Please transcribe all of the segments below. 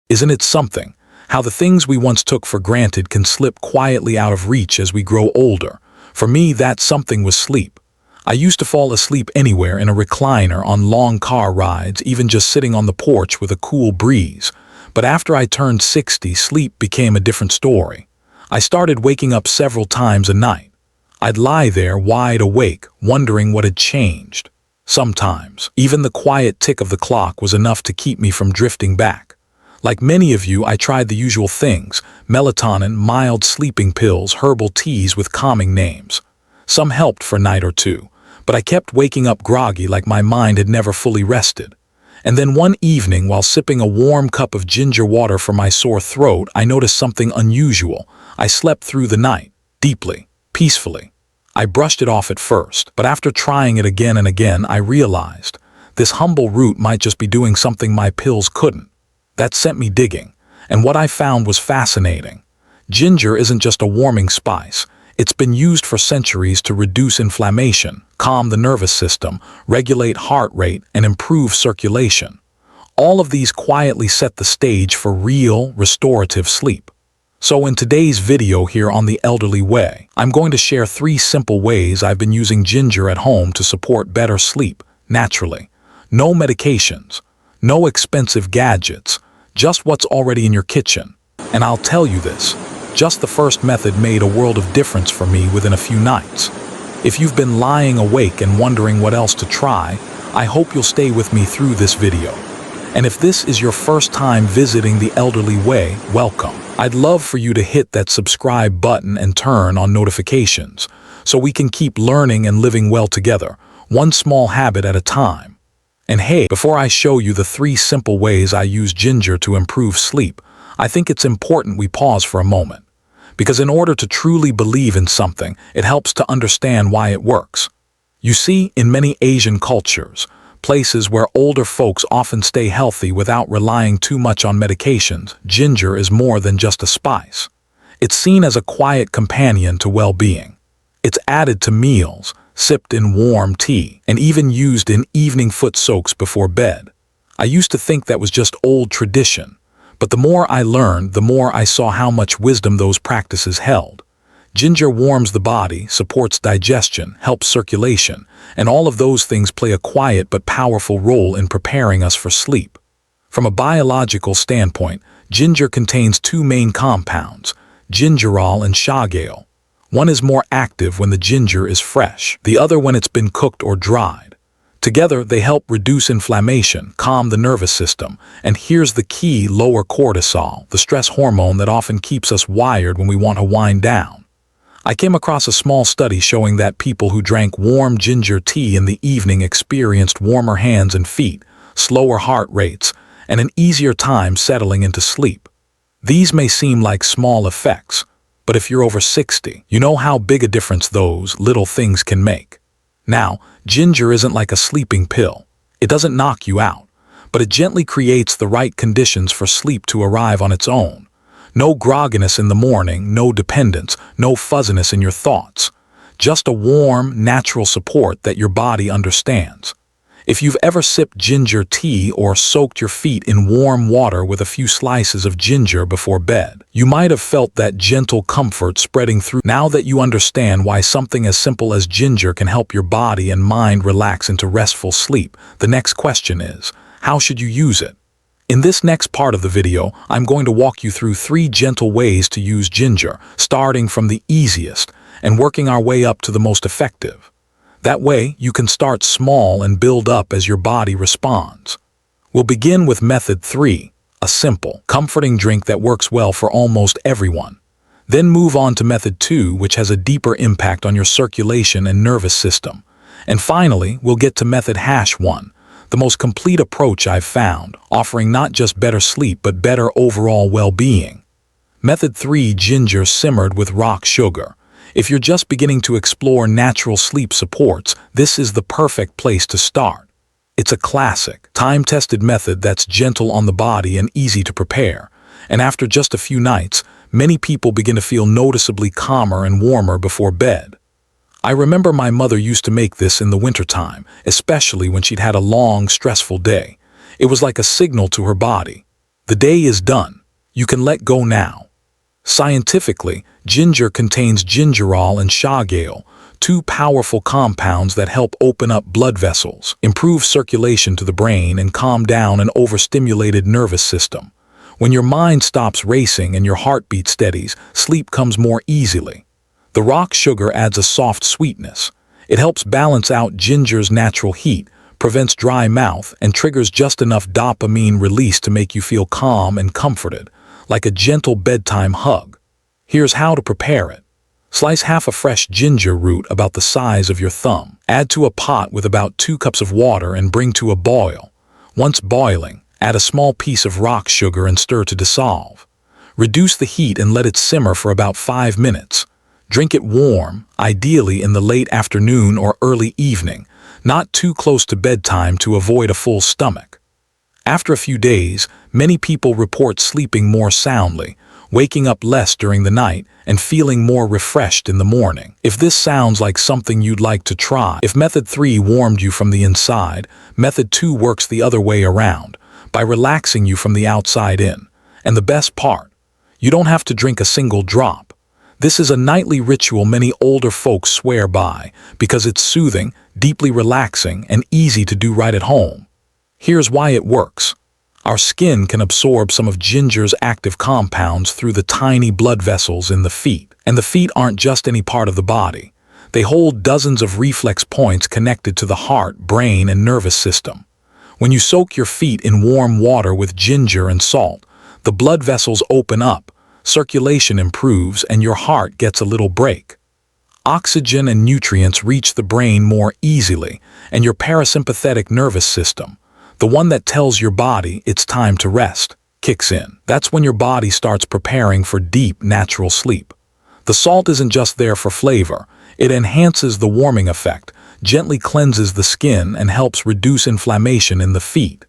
Isn't it something? How the things we once took for granted can slip quietly out of reach as we grow older. For me, that something was sleep. I used to fall asleep anywhere, in a recliner, on long car rides, even just sitting on the porch with a cool breeze. But after I turned 60, sleep became a different story. I started waking up several times a night. I'd lie there wide awake, wondering what had changed. Sometimes, even the quiet tick of the clock was enough to keep me from drifting back. Like many of you, I tried the usual things: melatonin, mild sleeping pills, herbal teas with calming names. Some helped for a night or two, but I kept waking up groggy, like my mind had never fully rested. And then one evening, while sipping a warm cup of ginger water for my sore throat, I noticed something unusual. I slept through the night, deeply, peacefully. I brushed it off at first, but after trying it again and again, I realized this humble root might just be doing something my pills couldn't. That sent me digging, and what I found was fascinating. Ginger isn't just a warming spice. It's been used for centuries to reduce inflammation, calm the nervous system, regulate heart rate, and improve circulation. All of these quietly set the stage for real, restorative sleep. So in today's video here on The Elderly Way, I'm going to share 3 simple ways I've been using ginger at home to support better sleep, naturally. No medications, no expensive gadgets, just what's already in your kitchen. And I'll tell you this, just the first method made a world of difference for me within a few nights. If you've been lying awake and wondering what else to try, I hope you'll stay with me through this video. And if this is your first time visiting The Elderly Way, welcome. I'd love for you to hit that subscribe button and turn on notifications, so we can keep learning and living well together, one small habit at a time. And hey, before I show you the 3 simple ways I use ginger to improve sleep, I think it's important we pause for a moment. Because in order to truly believe in something, it helps to understand why it works. You see, in many Asian cultures, places where older folks often stay healthy without relying too much on medications, ginger is more than just a spice. It's seen as a quiet companion to well-being. It's added to meals, sipped in warm tea, and even used in evening foot soaks before bed. I used to think that was just old tradition, but the more I learned, the more I saw how much wisdom those practices held. Ginger warms the body, supports digestion, helps circulation, and all of those things play a quiet but powerful role in preparing us for sleep. From a biological standpoint, ginger contains 2 main compounds, gingerol and shagale. One is more active when the ginger is fresh, the other when it's been cooked or dried. Together, they help reduce inflammation, calm the nervous system, and here's the key: lower cortisol, the stress hormone that often keeps us wired when we want to wind down. I came across a small study showing that people who drank warm ginger tea in the evening experienced warmer hands and feet, slower heart rates, and an easier time settling into sleep. These may seem like small effects, but if you're over 60, you know how big a difference those little things can make. Now, ginger isn't like a sleeping pill. It doesn't knock you out, but it gently creates the right conditions for sleep to arrive on its own. No grogginess in the morning, no dependence, no fuzziness in your thoughts. Just a warm, natural support that your body understands. If you've ever sipped ginger tea or soaked your feet in warm water with a few slices of ginger before bed, you might have felt that gentle comfort spreading through. Now that you understand why something as simple as ginger can help your body and mind relax into restful sleep, the next question is, how should you use it? In this next part of the video, I'm going to walk you through 3 gentle ways to use ginger, starting from the easiest and working our way up to the most effective. That way, you can start small and build up as your body responds. We'll begin with method 3, a simple, comforting drink that works well for almost everyone. Then move on to method 2, which has a deeper impact on your circulation and nervous system. And finally, we'll get to method #1, the most complete approach I've found, offering not just better sleep but better overall well-being. Method 3, ginger simmered with rock sugar. If you're just beginning to explore natural sleep supports, this is the perfect place to start. It's a classic, time-tested method that's gentle on the body and easy to prepare. And after just a few nights, many people begin to feel noticeably calmer and warmer before bed. I remember my mother used to make this in the wintertime, especially when she'd had a long, stressful day. It was like a signal to her body. The day is done. You can let go now. Scientifically, ginger contains gingerol and shagale, two powerful compounds that help open up blood vessels, improve circulation to the brain, and calm down an overstimulated nervous system. When your mind stops racing and your heartbeat steadies, sleep comes more easily. The rock sugar adds a soft sweetness. It helps balance out ginger's natural heat, prevents dry mouth, and triggers just enough dopamine release to make you feel calm and comforted, like a gentle bedtime hug. Here's how to prepare it. Slice half a fresh ginger root about the size of your thumb. Add to a pot with about 2 cups of water and bring to a boil. Once boiling, add a small piece of rock sugar and stir to dissolve. Reduce the heat and let it simmer for about 5 minutes. Drink it warm, ideally in the late afternoon or early evening, not too close to bedtime to avoid a full stomach. After a few days, many people report sleeping more soundly, waking up less during the night, and feeling more refreshed in the morning. If this sounds like something you'd like to try, if Method 3 warmed you from the inside, Method 2 works the other way around, by relaxing you from the outside in. And the best part, you don't have to drink a single drop. This is a nightly ritual many older folks swear by because it's soothing, deeply relaxing, and easy to do right at home. Here's why it works. Our skin can absorb some of ginger's active compounds through the tiny blood vessels in the feet. And the feet aren't just any part of the body. They hold dozens of reflex points connected to the heart, brain, and nervous system. When you soak your feet in warm water with ginger and salt, the blood vessels open up, circulation improves, and your heart gets a little break. Oxygen and nutrients reach the brain more easily, and your parasympathetic nervous system, the one that tells your body it's time to rest, kicks in. That's when your body starts preparing for deep, natural sleep. The salt isn't just there for flavor. It enhances the warming effect, gently cleanses the skin, and helps reduce inflammation in the feet.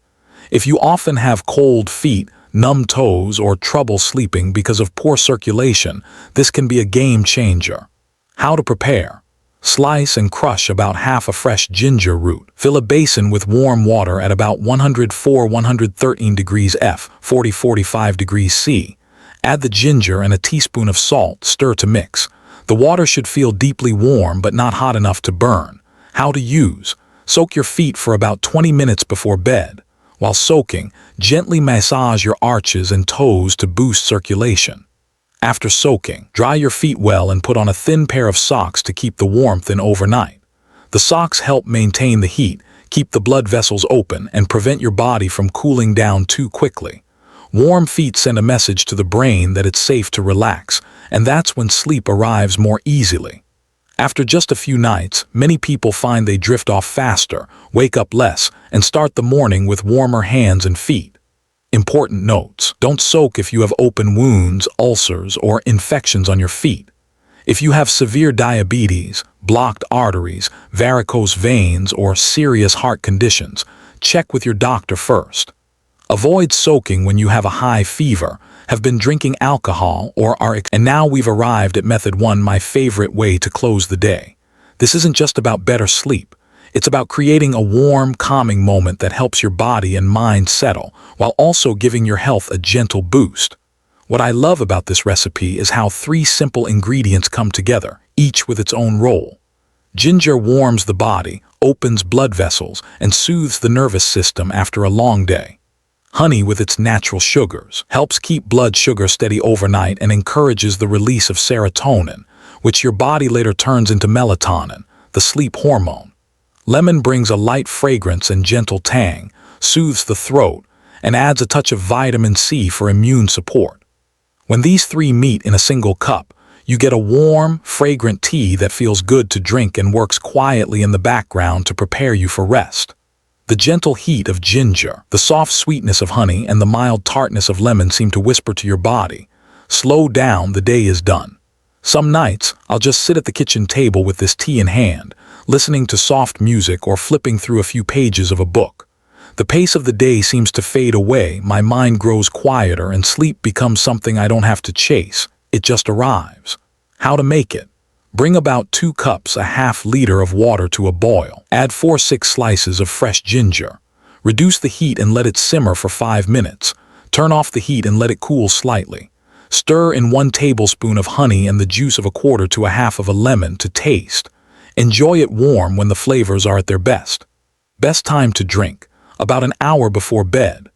If you often have cold feet, numb toes, or trouble sleeping because of poor circulation, this can be a game changer. How to prepare? Slice and crush about half a fresh ginger root. Fill a basin with warm water at about 104-113 degrees F, 40-45 degrees C. Add the ginger and a teaspoon of salt, stir to mix. The water should feel deeply warm but not hot enough to burn. How to use? Soak your feet for about 20 minutes before bed. While soaking, gently massage your arches and toes to boost circulation. After soaking, dry your feet well and put on a thin pair of socks to keep the warmth in overnight. The socks help maintain the heat, keep the blood vessels open, and prevent your body from cooling down too quickly. Warm feet send a message to the brain that it's safe to relax, and that's when sleep arrives more easily. After just a few nights, many people find they drift off faster, wake up less, and start the morning with warmer hands and feet. Important notes: don't soak if you have open wounds, ulcers, or infections on your feet. If you have severe diabetes, blocked arteries, varicose veins, or serious heart conditions, check with your doctor first. Avoid soaking when you have a high fever, have been drinking alcohol, or and now we've arrived at Method 1, my favorite way to close the day. This isn't just about better sleep. It's about creating a warm, calming moment that helps your body and mind settle, while also giving your health a gentle boost. What I love about this recipe is how 3 simple ingredients come together, each with its own role. Ginger warms the body, opens blood vessels, and soothes the nervous system after a long day. Honey, with its natural sugars, helps keep blood sugar steady overnight and encourages the release of serotonin, which your body later turns into melatonin, the sleep hormone. Lemon brings a light fragrance and gentle tang, soothes the throat, and adds a touch of vitamin C for immune support. When these 3 meet in a single cup, you get a warm, fragrant tea that feels good to drink and works quietly in the background to prepare you for rest. The gentle heat of ginger, the soft sweetness of honey, and the mild tartness of lemon seem to whisper to your body, slow down, the day is done. Some nights, I'll just sit at the kitchen table with this tea in hand, listening to soft music or flipping through a few pages of a book. The pace of the day seems to fade away, my mind grows quieter, and sleep becomes something I don't have to chase. It just arrives. How to make it? Bring about 2 cups, a half liter of water to a boil. Add 4-6 slices of fresh ginger. Reduce the heat and let it simmer for 5 minutes. Turn off the heat and let it cool slightly. Stir in 1 tablespoon of honey and the juice of 1/4 to 1/2 of a lemon to taste. Enjoy it warm when the flavors are at their best. Best time to drink, about an hour before bed.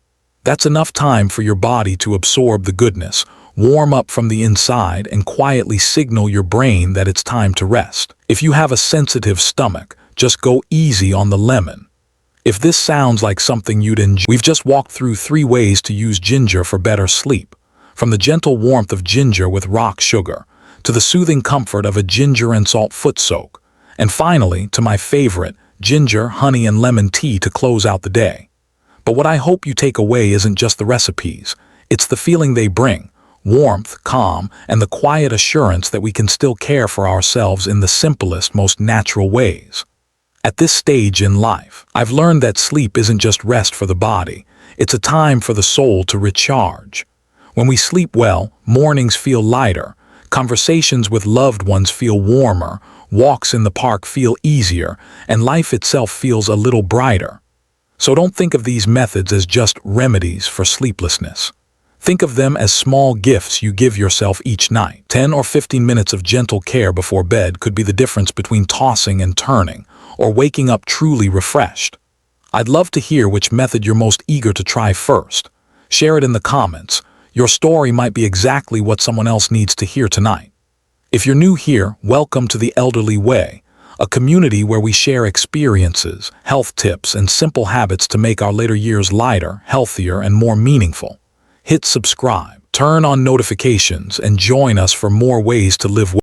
That's enough time for your body to absorb the goodness, warm up from the inside, and quietly signal your brain that it's time to rest. If you have a sensitive stomach, just go easy on the lemon. If this sounds like something you'd enjoy, we've just walked through 3 ways to use ginger for better sleep. From the gentle warmth of ginger with rock sugar, to the soothing comfort of a ginger and salt foot soak, and finally, to my favorite, ginger, honey, and lemon tea to close out the day. But what I hope you take away isn't just the recipes, it's the feeling they bring, warmth, calm, and the quiet assurance that we can still care for ourselves in the simplest, most natural ways. At this stage in life, I've learned that sleep isn't just rest for the body, it's a time for the soul to recharge. When we sleep well, mornings feel lighter, conversations with loved ones feel warmer, walks in the park feel easier, and life itself feels a little brighter. So don't think of these methods as just remedies for sleeplessness. Think of them as small gifts you give yourself each night. 10 or 15 minutes of gentle care before bed could be the difference between tossing and turning, or waking up truly refreshed. I'd love to hear which method you're most eager to try first. Share it in the comments. Your story might be exactly what someone else needs to hear tonight. If you're new here, welcome to The Elderly Way, a community where we share experiences, health tips, and simple habits to make our later years lighter, healthier, and more meaningful. Hit subscribe, turn on notifications, and join us for more ways to live well.